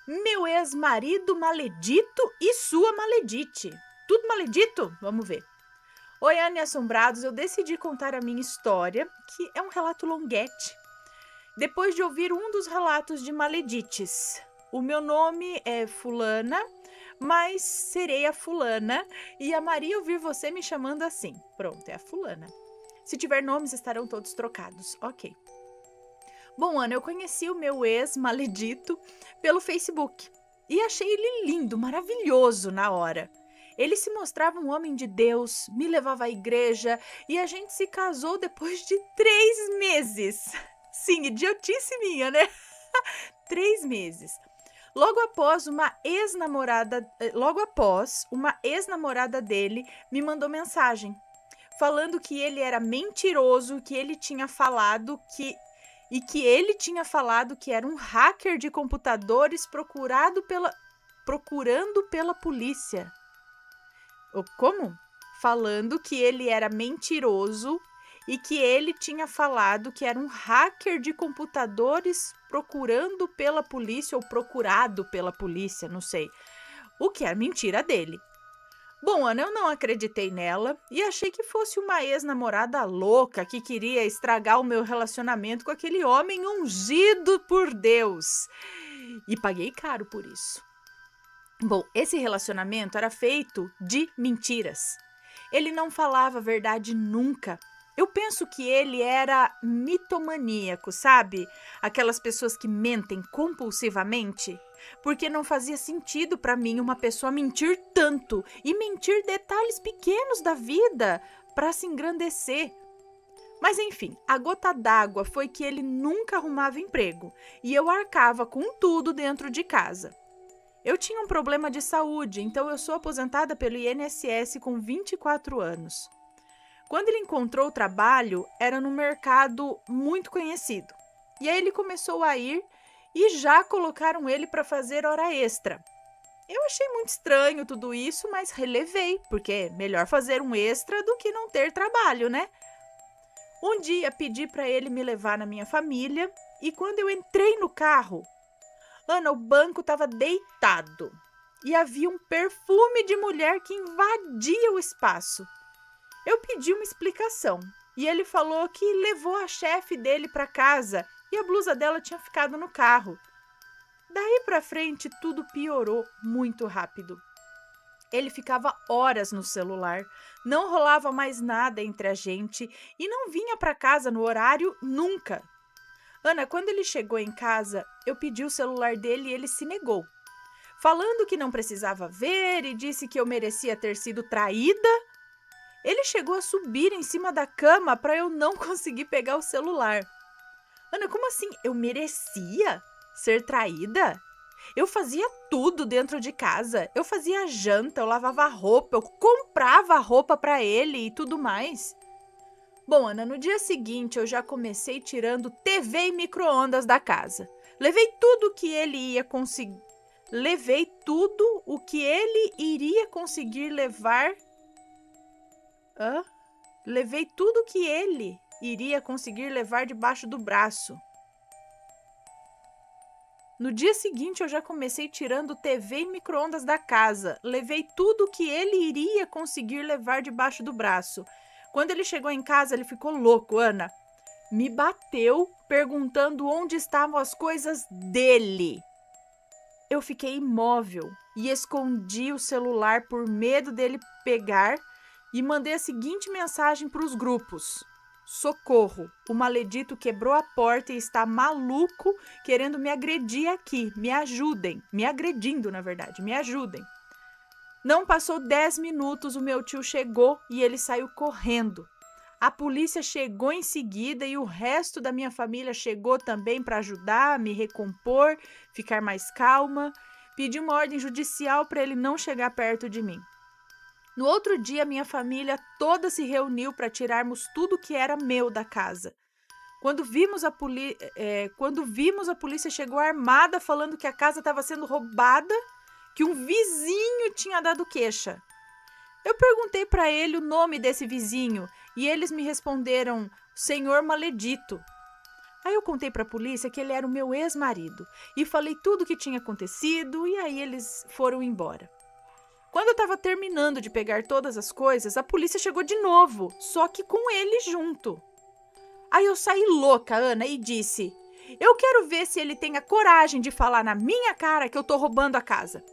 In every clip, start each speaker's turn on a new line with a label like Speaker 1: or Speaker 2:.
Speaker 1: Meu ex-marido maledito e sua maledite. Tudo maledito? Vamos ver. Oi, Ana e Assombrados, eu decidi contar a minha história, que é um relato longuete, depois de ouvir um dos relatos de maledites. O meu nome é Fulana, mas serei a Fulana, e amaria ouvir você me chamando assim. Pronto, é a Fulana. Se tiver nomes, estarão todos trocados. Ok. Bom, Ana, eu conheci o meu ex-maledito pelo Facebook e achei ele lindo, maravilhoso na hora. Ele se mostrava um homem de Deus, me levava à igreja e a gente se casou depois de 3 meses. Sim, idiotice minha, né? 3 meses. Logo após, uma ex-namorada dele me mandou mensagem falando que ele era mentiroso, que ele tinha falado que era um hacker de computadores procurando pela polícia. Como? Falando que ele era mentiroso e que ele tinha falado que era um hacker de computadores procurando pela polícia ou procurado pela polícia, não sei. O que é mentira dele. Bom, Ana, eu não acreditei nela e achei que fosse uma ex-namorada louca que queria estragar o meu relacionamento com aquele homem ungido por Deus. E paguei caro por isso. Bom, esse relacionamento era feito de mentiras. Ele não falava a verdade nunca. Eu penso que ele era mitomaníaco, sabe? Aquelas pessoas que mentem compulsivamente. Porque não fazia sentido para mim uma pessoa mentir tanto e mentir detalhes pequenos da vida para se engrandecer. Mas enfim, a gota d'água foi que ele nunca arrumava emprego e eu arcava com tudo dentro de casa. Eu tinha um problema de saúde, então eu sou aposentada pelo INSS com 24 anos. Quando ele encontrou trabalho, era num mercado muito conhecido. E aí ele começou a ir e já colocaram ele para fazer hora extra. Eu achei muito estranho tudo isso, mas relevei, porque é melhor fazer um extra do que não ter trabalho, né? Um dia pedi para ele me levar na minha família e quando eu entrei no carro, Ana, o banco estava deitado e havia um perfume de mulher que invadia o espaço. Eu pedi uma explicação e ele falou que levou a chefe dele para casa e a blusa dela tinha ficado no carro. Daí para frente tudo piorou muito rápido. Ele ficava horas no celular, não rolava mais nada entre a gente e não vinha para casa no horário nunca. Ana, quando ele chegou em casa, eu pedi o celular dele e ele se negou, falando que não precisava ver e disse que eu merecia ter sido traída. Ele chegou a subir em cima da cama para eu não conseguir pegar o celular. Ana, como assim? Eu merecia ser traída? Eu fazia tudo dentro de casa. Eu fazia janta, eu lavava roupa, eu comprava roupa para ele e tudo mais. Bom, Ana, no dia seguinte eu já comecei tirando TV e micro-ondas da casa. Levei tudo o que ele iria conseguir levar. Levei tudo que ele iria conseguir levar debaixo do braço. No dia seguinte eu já comecei tirando TV e micro-ondas da casa. Levei tudo que ele iria conseguir levar debaixo do braço. Quando ele chegou em casa, ele ficou louco, Ana. Me bateu perguntando onde estavam as coisas dele. Eu fiquei imóvel e escondi o celular por medo dele pegar e mandei a seguinte mensagem para os grupos. Socorro, o maledito quebrou a porta e está maluco querendo me agredir aqui. Me ajudem. Me agredindo, na verdade. Me ajudem. Não passou 10 minutos, o meu tio chegou e ele saiu correndo. A polícia chegou em seguida e o resto da minha família chegou também para ajudar, me recompor, ficar mais calma. Pedi uma ordem judicial para ele não chegar perto de mim. No outro dia, minha família toda se reuniu para tirarmos tudo que era meu da casa. Quando vimos a polícia chegou armada falando que a casa estava sendo roubada, que um vizinho tinha dado queixa. Eu perguntei para ele o nome desse vizinho e eles me responderam Senhor Maledito. Aí eu contei pra polícia que ele era o meu ex-marido e falei tudo o que tinha acontecido e aí eles foram embora. Quando eu tava terminando de pegar todas as coisas, a polícia chegou de novo, só que com ele junto. Aí eu saí louca, Ana, e disse: eu quero ver se ele tem a coragem de falar na minha cara que eu tô roubando a casa.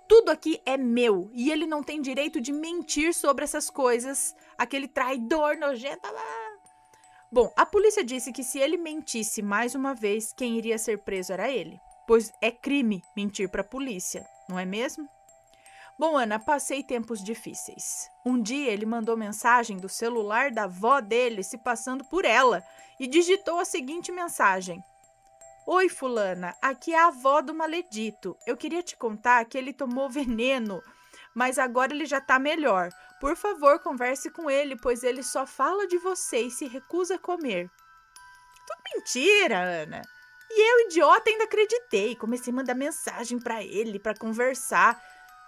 Speaker 1: Tudo aqui é meu e ele não tem direito de mentir sobre essas coisas. Aquele traidor nojento. Bom, a polícia disse que se ele mentisse mais uma vez, quem iria ser preso era ele. Pois é crime mentir pra polícia, não é mesmo? Bom, Ana, passei tempos difíceis. Um dia ele mandou mensagem do celular da avó dele se passando por ela e digitou a seguinte mensagem: oi, fulana, aqui é a avó do maledito. Eu queria te contar que ele tomou veneno, mas agora ele já tá melhor. Por favor, converse com ele, pois ele só fala de você e se recusa a comer. Tudo mentira, Ana. E eu, idiota, ainda acreditei. Comecei a mandar mensagem pra ele, pra conversar.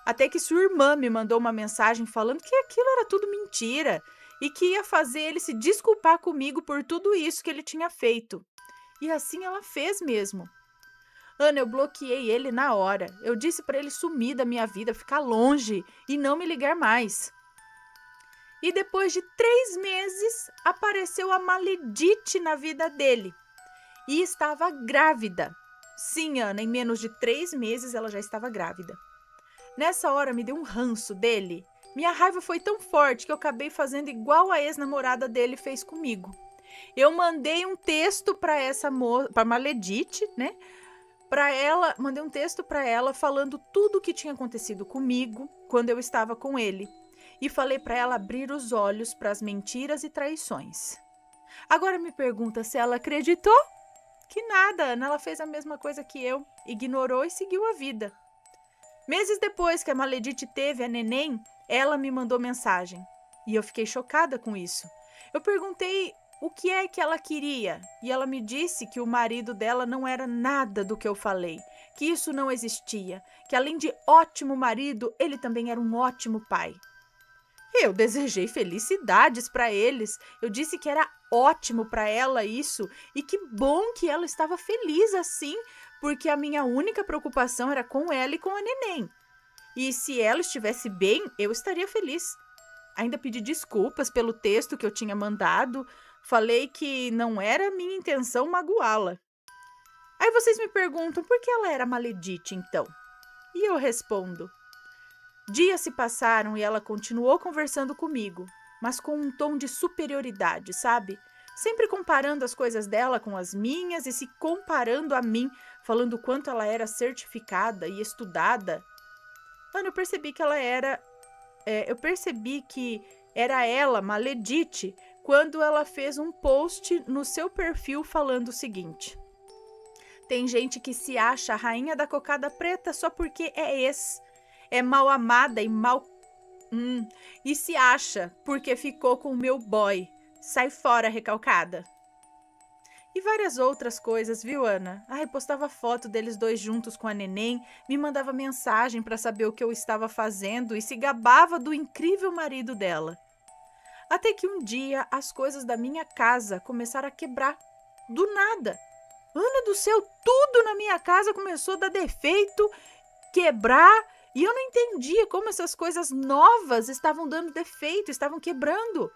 Speaker 1: Até que sua irmã me mandou uma mensagem falando que aquilo era tudo mentira e que ia fazer ele se desculpar comigo por tudo isso que ele tinha feito. E assim ela fez mesmo. Ana, eu bloqueei ele na hora. Eu disse pra ele sumir da minha vida, ficar longe e não me ligar mais. E depois de 3 meses, apareceu a Maledite na vida dele. E estava grávida. Sim, Ana, em menos de 3 meses ela já estava grávida. Nessa hora me deu um ranço dele. Minha raiva foi tão forte que eu acabei fazendo igual a ex-namorada dele fez comigo. Eu mandei um texto para essa moça, para Maledite, né? Mandei um texto para ela falando tudo o que tinha acontecido comigo quando eu estava com ele. E falei para ela abrir os olhos para as mentiras e traições. Agora me pergunta se ela acreditou? Que nada, Ana, ela fez a mesma coisa que eu, ignorou e seguiu a vida. Meses depois que a Maledite teve a neném, ela me mandou mensagem. E eu fiquei chocada com isso. Eu perguntei o que é que ela queria e ela me disse que o marido dela não era nada do que eu falei, que isso não existia, que além de ótimo marido, ele também era um ótimo pai. Eu desejei felicidades para eles. Eu disse que era ótimo para ela isso e que bom que ela estava feliz assim, porque a minha única preocupação era com ela e com a neném. E se ela estivesse bem, eu estaria feliz. Ainda pedi desculpas pelo texto que eu tinha mandado. Falei que não era minha intenção magoá-la. Aí vocês me perguntam por que ela era Maledite então? E eu respondo: dias se passaram e ela continuou conversando comigo, mas com um tom de superioridade, sabe? Sempre comparando as coisas dela com as minhas e se comparando a mim, falando o quanto ela era certificada e estudada. Mano, eu percebi que era ela, Maledite, quando ela fez um post no seu perfil falando o seguinte: tem gente que se acha a rainha da cocada preta só porque é ex. É mal amada e e se acha porque ficou com o meu boy. Sai fora, recalcada. E várias outras coisas, viu, Ana? Ai, postava foto deles dois juntos com a neném, me mandava mensagem para saber o que eu estava fazendo e se gabava do incrível marido dela. Até que um dia as coisas da minha casa começaram a quebrar. Do nada. Ana do céu, tudo na minha casa começou a dar defeito, quebrar. E eu não entendia como essas coisas novas estavam dando defeito, estavam quebrando.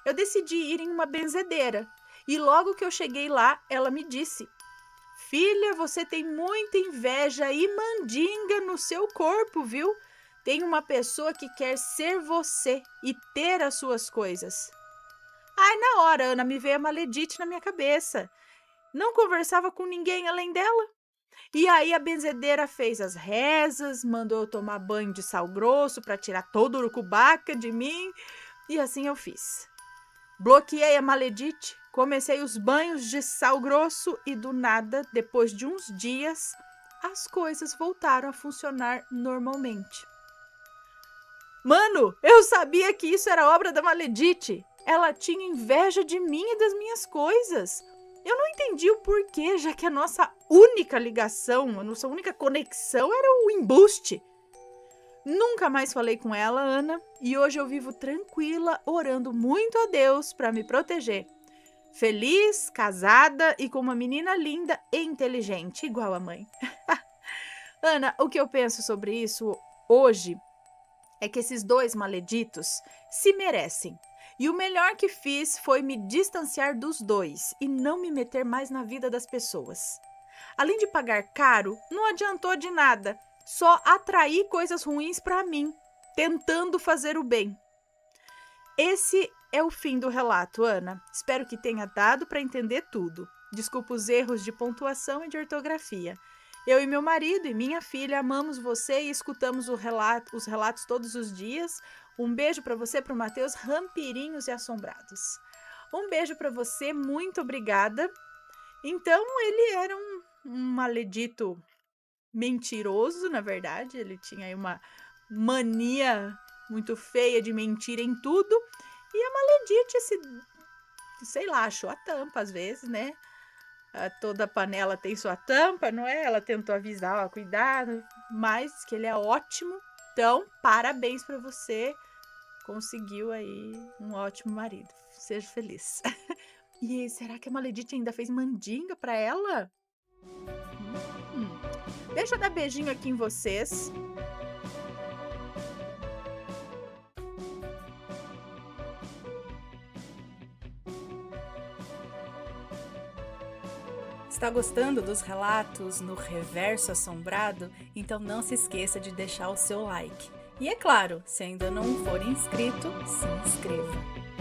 Speaker 1: Eu decidi ir em uma benzedeira. E logo que eu cheguei lá, ela me disse: filha, você tem muita inveja e mandinga no seu corpo, viu? Tem uma pessoa que quer ser você e ter as suas coisas. Ai, na hora, Ana, me veio a Maledite na minha cabeça. Não conversava com ninguém além dela. E aí a benzedeira fez as rezas, mandou eu tomar banho de sal grosso para tirar todo o urucubaca de mim. E assim eu fiz. Bloqueei a Maledite, comecei os banhos de sal grosso e do nada, depois de uns dias, as coisas voltaram a funcionar normalmente. Mano, eu sabia que isso era obra da Maledite. Ela tinha inveja de mim e das minhas coisas. Eu não entendi o porquê, já que a nossa única ligação, a nossa única conexão era o embuste. Nunca mais falei com ela, Ana, e hoje eu vivo tranquila, orando muito a Deus para me proteger. feliz, casada e com uma menina linda e inteligente, igual a mãe. Ana, o que eu penso sobre isso hoje é que esses dois maleditos se merecem. E o melhor que fiz foi me distanciar dos dois e não me meter mais na vida das pessoas. Além de pagar caro, não adiantou de nada, só atrair coisas ruins para mim, tentando fazer o bem. Esse é o fim do relato, Ana. Espero que tenha dado para entender tudo. Desculpa os erros de pontuação e de ortografia. Eu e meu marido e minha filha amamos você e escutamos os relatos todos os dias. Um beijo para você, para o Matheus, Rampirinhos e Assombrados. Um beijo para você, muito obrigada. Então, ele era um maledito mentiroso, na verdade. Ele tinha aí uma mania muito feia de mentir em tudo. E a maledite, sei lá, achou a tampa às vezes, né? Toda panela tem sua tampa, não é? Ela tentou avisar, ó, cuidado, mas que ele é ótimo. Então, parabéns para você. Conseguiu aí um ótimo marido. Seja feliz. E será que a Maledite ainda fez mandinga para ela? Deixa eu dar beijinho aqui em vocês.
Speaker 2: Está gostando dos relatos no Reverso Assombrado? Então não se esqueça de deixar o seu like. E é claro, se ainda não for inscrito, se inscreva.